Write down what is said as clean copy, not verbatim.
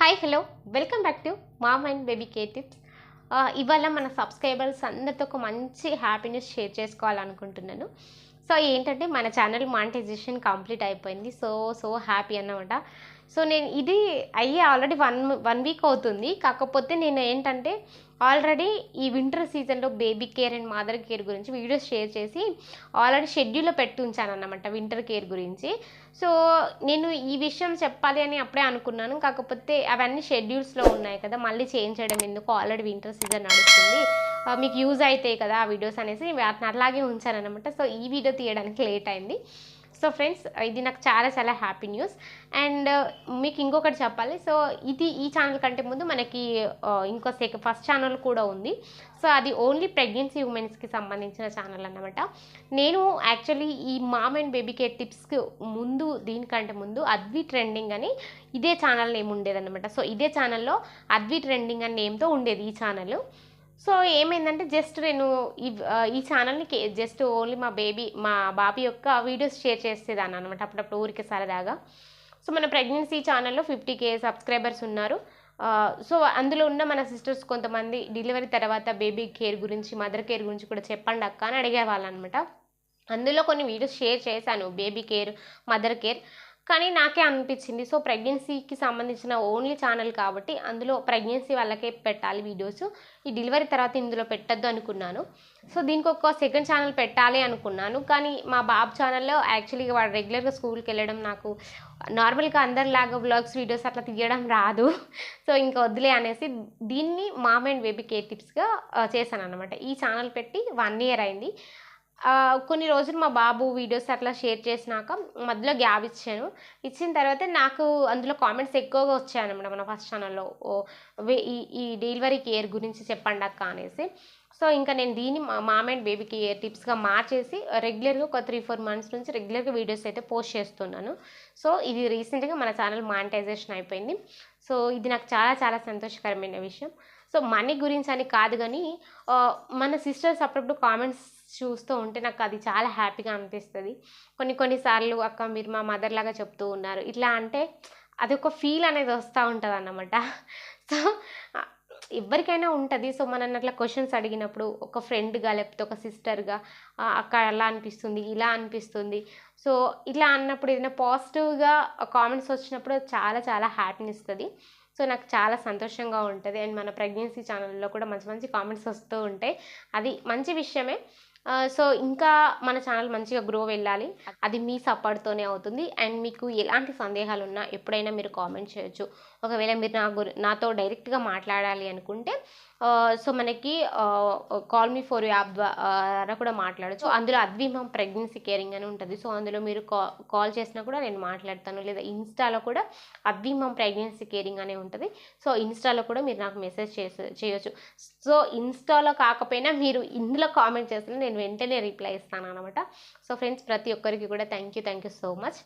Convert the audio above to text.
Hi hello welcome back to mom and baby care tips. ఇవాళ మన subscribers అందరితో ఒక మంచి హ్యాపీనెస్ షేర్ చేసుకోవాలనుకుంటున్నాను. సో ఏంటంటే మన ఛానల్ మానిటైజేషన్ కంప్లీట్ అయిపోయింది. సో హ్యాపీ అన్నమాట. సో నేను ఇది అయ్యి ఆల్రెడీ వన్ వీక్ అవుతుంది. కాకపోతే నేను ఏంటంటే ఆల్రెడీ ఈ వింటర్ సీజన్లో baby care and mother care గురించి వీడియోస్ షేర్ చేసి ఆల్రెడీ షెడ్యూల్లో పెట్టి ఉంచాను అన్నమాట వింటర్ కేర్ గురించి. సో నేను ఈ విషయం చెప్పాలి అని అప్పుడే అనుకున్నాను. కాకపోతే అవన్నీ షెడ్యూల్స్లో ఉన్నాయి కదా, మళ్ళీ చేంజ్ చేయడం ఎందుకు, ఆల్రెడీ వింటర్ సీజన్ నడుస్తుంది, మీకు యూజ్ అవుతాయి కదా ఆ వీడియోస్ అనేసి వాటిని అలాగే ఉంచాను అనమాట. సో ఈ వీడియో తీయడానికి లేట్ అయింది. సో ఫ్రెండ్స్, ఇది నాకు చాలా చాలా హ్యాపీ న్యూస్. అండ్ మీకు ఇంకొకటి చెప్పాలి. సో ఈ ఛానల్ కంటే ముందు మనకి ఇంకో ఫస్ట్ ఛానల్ కూడా ఉంది. సో అది ఓన్లీ ప్రెగ్నెన్సీ ఉమెన్స్కి సంబంధించిన ఛానల్ అన్నమాట. నేను యాక్చువల్లీ ఈ మామ్ అండ్ బేబీ కేర్ టిప్స్కి ముందు, దీనికంటే ముందు అద్వి ట్రెండింగ్ అని ఇదే ఛానల్ నేమ్ ఉండేదన్నమాట. సో ఇదే ఛానల్లో అద్వి ట్రెండింగ్ అని నేమ్తో ఉండేది ఈ ఛానల్. సో ఏమైందంటే జస్ట్ నేను ఈ ఛానల్ని జస్ట్ ఓన్లీ మా బాబీ యొక్క వీడియోస్ షేర్ చేసేదాన్ని అనమాట, అప్పుడప్పుడు ఊరికే సరదాగా. సో మన ప్రెగ్నెన్సీ ఛానల్లో 50K సబ్స్క్రైబర్స్ ఉన్నారు. సో అందులో ఉన్న మన సిస్టర్స్ కొంతమంది డెలివరీ తర్వాత బేబీ కేర్ గురించి, మదర్ కేర్ గురించి కూడా చెప్పండి అక్క అని అడిగేవాళ్ళు అనమాట. అందులో కొన్ని వీడియోస్ షేర్ చేశాను, బేబీ కేర్, మదర్ కేర్. కానీ నాకే అనిపించింది, సో ప్రెగ్నెన్సీకి సంబంధించిన ఓన్లీ ఛానల్ కాబట్టి అందులో ప్రెగ్నెన్సీ వాళ్ళకే పెట్టాలి వీడియోస్, ఈ డెలివరీ తర్వాత ఇందులో పెట్టద్దు అనుకున్నాను. సో దీనికి ఒక సెకండ్ ఛానల్ పెట్టాలి అనుకున్నాను. కానీ మా బాబు ఛానల్లో యాక్చువల్గా వాడు రెగ్యులర్గా స్కూల్కి వెళ్ళడం, నాకు నార్మల్గా అందరిలాగా వ్లాగ్స్ వీడియోస్ అట్లా తీయడం రాదు. సో ఇంకా వద్దులే అనేసి దీన్ని మామ్ అండ్ బేబీ కేర్ టిప్స్గా చేశాను అనమాట. ఈ ఛానల్ పెట్టి 1 year అయింది. కొన్ని రోజులు మా బాబు వీడియోస్ అట్లా షేర్ చేసినాక మధ్యలో గ్యాప్ ఇచ్చాను. ఇచ్చిన తర్వాత నాకు అందులో కామెంట్స్ ఎక్కువగా వచ్చాయన్నమాట మన ఫస్ట్ ఛానల్లో, ఈ డెలివరీ కేర్ గురించి చెప్పండి అక్క అనేసి. సో ఇంకా నేను దీన్ని మామ్ అండ్ బేబీ కేర్ టిప్స్గా మార్చేసి రెగ్యులర్గా ఒక 3-4 months నుంచి రెగ్యులర్గా వీడియోస్ అయితే పోస్ట్ చేస్తున్నాను. సో ఇది రీసెంట్గా మన ఛానల్ మానిటైజేషన్ అయిపోయింది. సో ఇది నాకు చాలా చాలా సంతోషకరమైన విషయం. సో మనీ గురించి అని కాదు, కానీ మన సిస్టర్స్ అప్పుడప్పుడు కామెంట్స్ చూస్తూ ఉంటే నాకు అది చాలా హ్యాపీగా అనిపిస్తుంది. కొన్నిసార్లు అక్క మీరు మా మదర్ లాగా చెప్తూ ఉన్నారు ఇట్లా అంటే అదొక ఫీల్ అనేది వస్తూ ఉంటుంది అన్నమాట. సో ఎవరికైనా ఉంటుంది. సో మనల్ని అట్లా క్వశ్చన్స్ అడిగినప్పుడు ఒక ఫ్రెండ్గా లేకపోతే ఒక సిస్టర్గా అక్క అలా అనిపిస్తుంది, ఇలా అనిపిస్తుంది, సో ఇట్లా అన్నప్పుడు ఏదైనా పాజిటివ్గా కామెంట్స్ వచ్చినప్పుడు చాలా చాలా హ్యాపీని ఇస్తుంది. సో నాకు చాలా సంతోషంగా ఉంటుంది. అండ్ మన ప్రెగ్నెన్సీ ఛానల్లో కూడా మంచి మంచి కామెంట్స్ వస్తూ ఉంటాయి, అది మంచి విషయమే. సో ఇంకా మన ఛానల్ మంచిగా గ్రో వెళ్ళాలి, అది మీ సపోర్ట్తోనే అవుతుంది. అండ్ మీకు ఎలాంటి సందేహాలు ఉన్నా ఎప్పుడైనా మీరు కామెంట్ చేయొచ్చు. ఒకవేళ మీరు నాతో డైరెక్ట్గా మాట్లాడాలి అనుకుంటే సో మనకి కాల్ మీ ఫర్ యాప్ ద్వారా కూడా మాట్లాడచ్చు. అందులో అద్వి మామ్ ప్రెగ్నెన్సీ కేరింగ్ అని ఉంటుంది. సో అందులో మీరు కాల్ చేసినా కూడా నేను మాట్లాడతాను. లేదా ఇన్స్టాలో కూడా అద్వి మామ్ ప్రెగ్నెన్సీ కేరింగ్ అనే ఉంటుంది. సో ఇన్స్టాలో కూడా మీరు నాకు మెసేజ్ చేయొచ్చు. సో ఇన్స్టాలో కాకపోయినా మీరు ఇందులో కామెంట్ చేస్తే నేను వెంటనే రిప్లై ఇస్తాను అనమాట. సో ఫ్రెండ్స్, ప్రతి ఒక్కరికి కూడా థ్యాంక్ యూ సో మచ్.